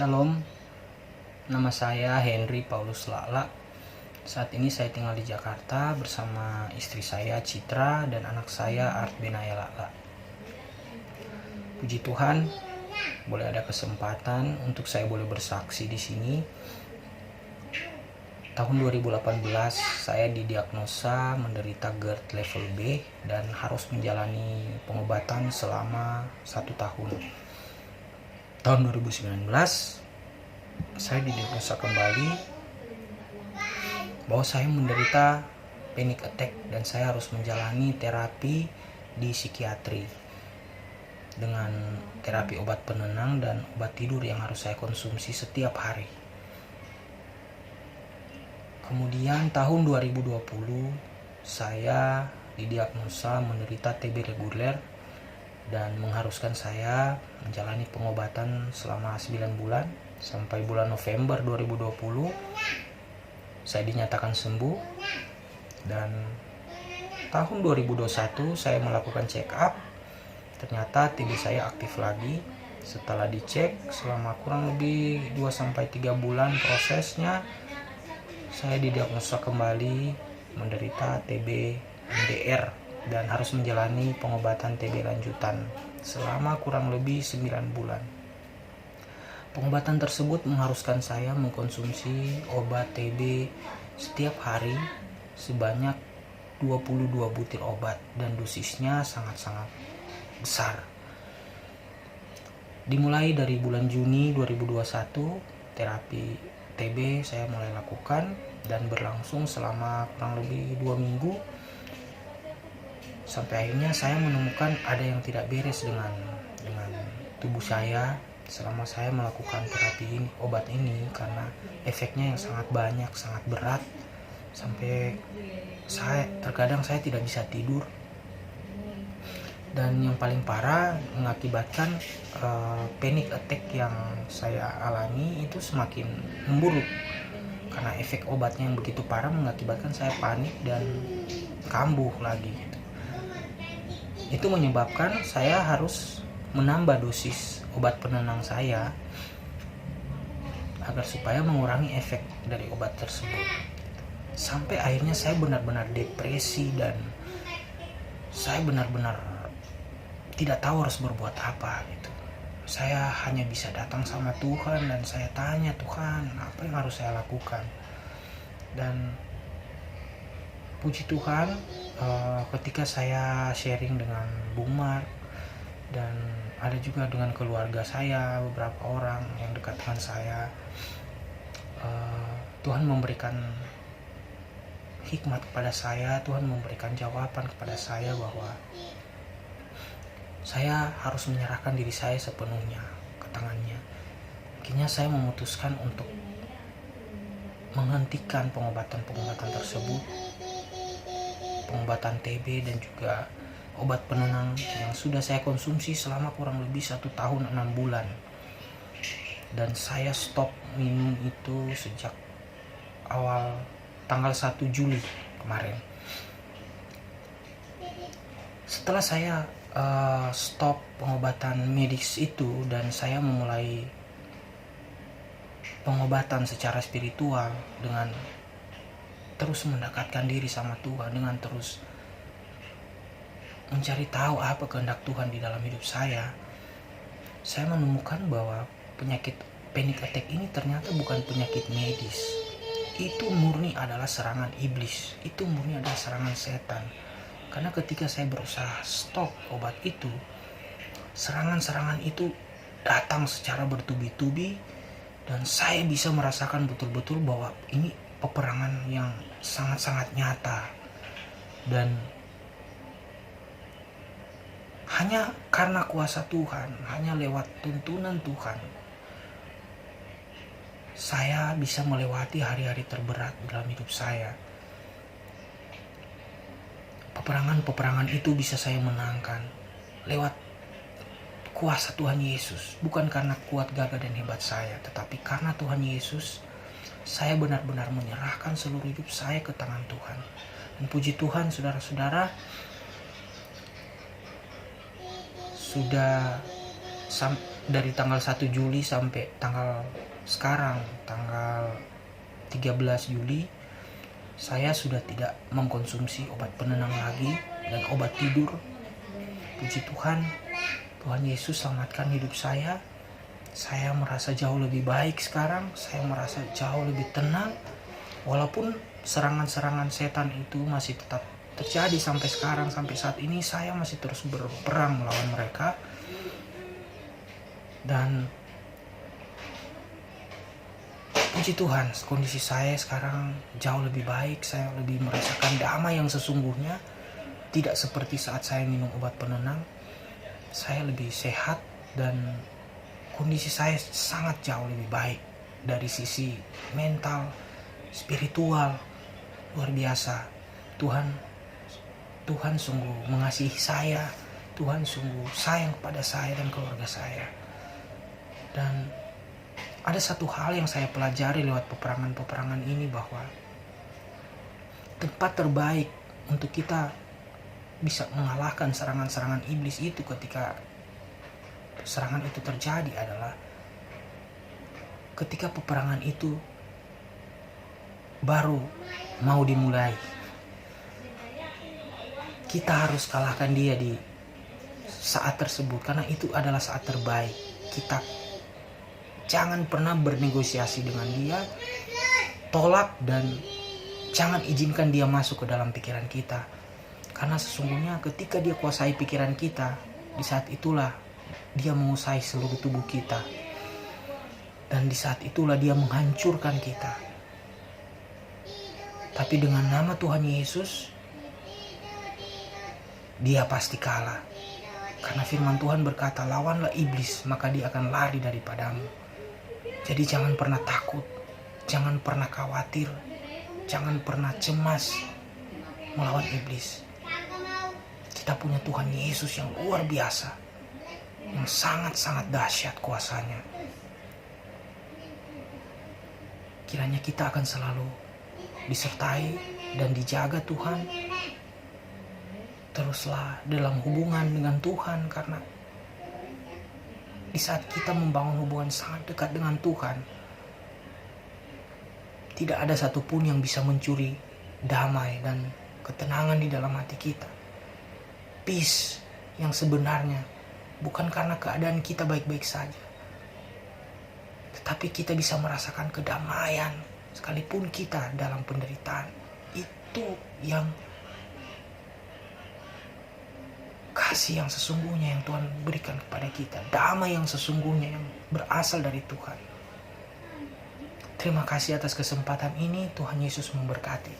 Shalom, nama saya Henry Paulus Lala. Saat ini saya tinggal di Jakarta bersama istri saya Citra dan anak saya Art Benaya Lala. Puji Tuhan, boleh ada kesempatan untuk saya boleh bersaksi di sini. Tahun 2018 saya didiagnosa menderita GERD level B dan harus menjalani pengobatan selama 1 tahun. Tahun 2019 saya didiagnosa kembali bahwa saya menderita panic attack dan saya harus menjalani terapi di psikiatri dengan terapi obat penenang dan obat tidur yang harus saya konsumsi setiap hari. Kemudian tahun 2020 saya didiagnosa menderita TB reguler dan mengharuskan saya menjalani pengobatan selama 9 bulan sampai bulan November 2020 saya dinyatakan sembuh. Dan tahun 2021 saya melakukan check up, ternyata TB saya aktif lagi. Setelah dicek selama kurang lebih 2-3 bulan prosesnya, saya didiagnosa kembali menderita TB MDR dan harus menjalani pengobatan TB lanjutan selama kurang lebih 9 bulan. Pengobatan tersebut mengharuskan saya mengkonsumsi obat TB setiap hari sebanyak 22 butir obat dan dosisnya sangat-sangat besar. Dimulai dari bulan Juni 2021, terapi TB saya mulai lakukan dan berlangsung selama kurang lebih 2 minggu. Sampai akhirnya saya menemukan ada yang tidak beres dengan tubuh saya selama saya melakukan terapi obat ini, karena efeknya yang sangat banyak, sangat berat, sampai terkadang saya tidak bisa tidur. Dan yang paling parah mengakibatkan panic attack yang saya alami itu semakin memburuk, karena efek obatnya yang begitu parah mengakibatkan saya panik dan kambuh lagi gitu. Itu menyebabkan saya harus menambah dosis obat penenang saya agar supaya mengurangi efek dari obat tersebut. Sampai akhirnya saya benar-benar depresi dan saya benar-benar tidak tahu harus berbuat apa gitu. Saya hanya bisa datang sama Tuhan dan saya tanya, Tuhan, apa yang harus saya lakukan? Dan puji Tuhan, ketika saya sharing dengan Bung Mark dan ada juga dengan keluarga saya, beberapa orang yang dekat dengan saya, Tuhan memberikan hikmat kepada saya, Tuhan memberikan jawaban kepada saya bahwa saya harus menyerahkan diri saya sepenuhnya ke tangannya. Akhirnya saya memutuskan untuk menghentikan pengobatan tersebut, pengobatan TB dan juga obat penenang yang sudah saya konsumsi selama kurang lebih 1 tahun 6 bulan. Dan saya stop minum itu sejak awal tanggal 1 Juli kemarin. Setelah saya stop pengobatan medis itu dan saya memulai pengobatan secara spiritual dengan terus mendekatkan diri sama Tuhan, dengan terus mencari tahu apa kehendak Tuhan di dalam hidup saya menemukan bahwa penyakit panic attack ini ternyata bukan penyakit medis. Itu murni adalah serangan iblis, itu murni adalah serangan setan. Karena ketika saya berusaha stop obat itu, serangan-serangan itu datang secara bertubi-tubi dan saya bisa merasakan betul-betul bahwa ini peperangan yang sangat-sangat nyata. Dan hanya karena kuasa Tuhan, hanya lewat tuntunan Tuhan, saya bisa melewati hari-hari terberat dalam hidup saya. Peperangan-peperangan itu bisa saya menangkan lewat kuasa Tuhan Yesus. Bukan karena kuat gagah dan hebat saya, tetapi karena Tuhan Yesus, saya benar-benar menyerahkan seluruh hidup saya ke tangan Tuhan. Dan puji Tuhan, saudara-saudara, sudah dari tanggal 1 Juli sampai tanggal sekarang, tanggal 13 Juli, saya sudah tidak mengkonsumsi obat penenang lagi dan obat tidur. Puji Tuhan, Tuhan Yesus selamatkan hidup saya. Saya merasa jauh lebih baik sekarang, saya merasa jauh lebih tenang. Walaupun serangan-serangan setan itu masih tetap terjadi sampai sekarang, sampai saat ini saya masih terus berperang melawan mereka. Dan puji Tuhan, kondisi saya sekarang jauh lebih baik. Saya lebih merasakan damai yang sesungguhnya. Tidak seperti saat saya minum obat penenang. Saya lebih sehat dan kondisi saya sangat jauh lebih baik dari sisi mental, spiritual. Luar biasa. Tuhan sungguh mengasihi saya. Tuhan sungguh sayang kepada saya dan keluarga saya. Dan ada satu hal yang saya pelajari lewat peperangan-peperangan ini, bahwa tempat terbaik untuk kita bisa mengalahkan serangan-serangan iblis itu ketika serangan itu terjadi adalah ketika peperangan itu baru mau dimulai. Kita harus kalahkan dia di saat tersebut, karena itu adalah saat terbaik. Kita jangan pernah bernegosiasi dengan dia, tolak dan jangan izinkan dia masuk ke dalam pikiran kita. Karena sesungguhnya ketika dia kuasai pikiran kita, di saat itulah dia menguasai seluruh tubuh kita. Dan di saat itulah dia menghancurkan kita. Tapi dengan nama Tuhan Yesus, dia pasti kalah. Karena firman Tuhan berkata, lawanlah iblis, maka dia akan lari daripadamu. Jadi jangan pernah takut, jangan pernah khawatir, jangan pernah cemas melawan iblis. Kita punya Tuhan Yesus yang luar biasa, yang sangat-sangat dahsyat kuasanya. Kiranya kita akan selalu disertai dan dijaga Tuhan. Teruslah dalam hubungan dengan Tuhan, karena di saat kita membangun hubungan sangat dekat dengan Tuhan, tidak ada satupun yang bisa mencuri damai dan ketenangan di dalam hati kita. Peace yang sebenarnya bukan karena keadaan kita baik-baik saja, tetapi kita bisa merasakan kedamaian sekalipun kita dalam penderitaan. Itu yang kasih yang sesungguhnya yang Tuhan berikan kepada kita. Damai yang sesungguhnya yang berasal dari Tuhan. Terima kasih atas kesempatan ini. Tuhan Yesus memberkati.